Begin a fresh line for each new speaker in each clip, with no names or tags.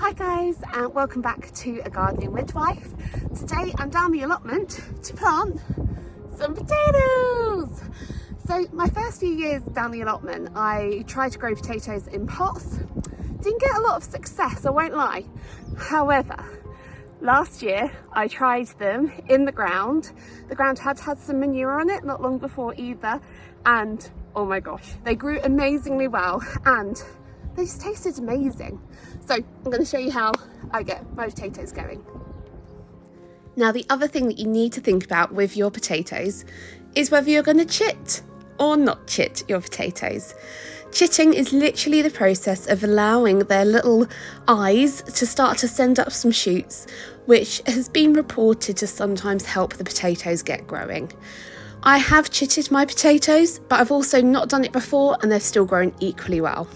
Hi guys, and welcome back to A Gardening Midwife. Today I'm down the allotment to plant some potatoes. So my first few years down the allotment I tried to grow potatoes in pots. Didn't get a lot of success, I won't lie. However, last year I tried them in the ground. The ground had some manure on it not long before either, and oh my gosh, they grew amazingly well and they just tasted amazing. So I'm going to show you how I get my potatoes going. Now, the other thing that you need to think about with your potatoes is whether you're going to chit or not chit your potatoes. Chitting is literally the process of allowing their little eyes to start to send up some shoots, which has been reported to sometimes help the potatoes get growing. I have chitted my potatoes, but I've also not done it before and they've still grown equally well.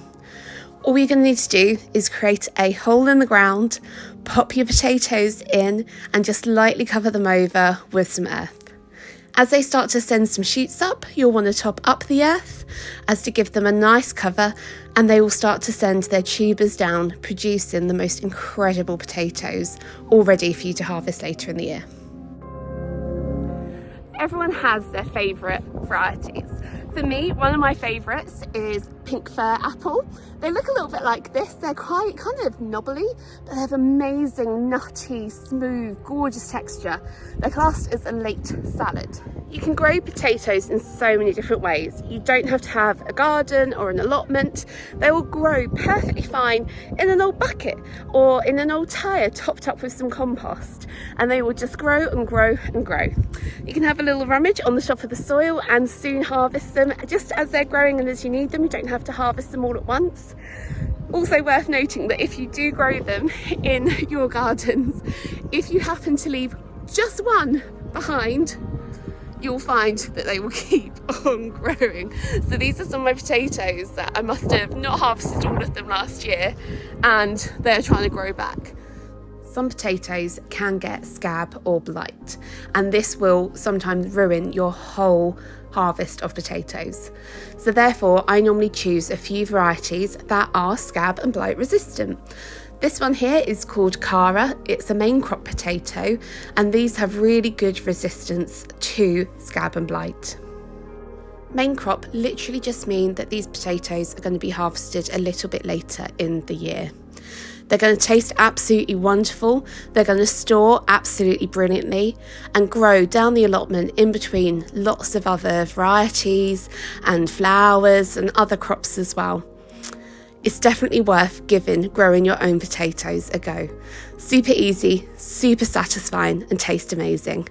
All you're going to need to do is create a hole in the ground, pop your potatoes in and just lightly cover them over with some earth. As they start to send some shoots up, you'll want to top up the earth as to give them a nice cover, and they will start to send their tubers down, producing the most incredible potatoes, all ready for you to harvest later in the year. Everyone has their favourite varieties. For me, one of my favourites is pink fir apple. They look a little bit like this. They're quite kind of knobbly, but they have amazing, nutty, smooth, gorgeous texture. They're classed as a late salad. You can grow potatoes in so many different ways. You don't have to have a garden or an allotment. They will grow perfectly fine in an old bucket or in an old tyre topped up with some compost, and they will just grow and grow and grow. You can have a little rummage on the top of the soil and soon harvest them just as they're growing and as you need them. You don't have to harvest them all at once. Also worth noting that if you do grow them in your gardens, if you happen to leave just one behind, you'll find that they will keep on growing. So these are some of my potatoes that I must have not harvested all of them last year, and they're trying to grow back. Some potatoes can get scab or blight, and this will sometimes ruin your whole harvest of potatoes. So therefore, I normally choose a few varieties that are scab and blight resistant. This one here is called Cara. It's a main crop potato, and these have really good resistance to scab and blight. Main crop literally just mean that these potatoes are going to be harvested a little bit later in the year. They're going to taste absolutely wonderful, they're going to store absolutely brilliantly and grow down the allotment in between lots of other varieties and flowers and other crops as well. It's definitely worth growing your own potatoes a go. Super easy, super satisfying and taste amazing.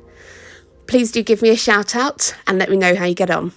Please do give me a shout out and let me know how you get on.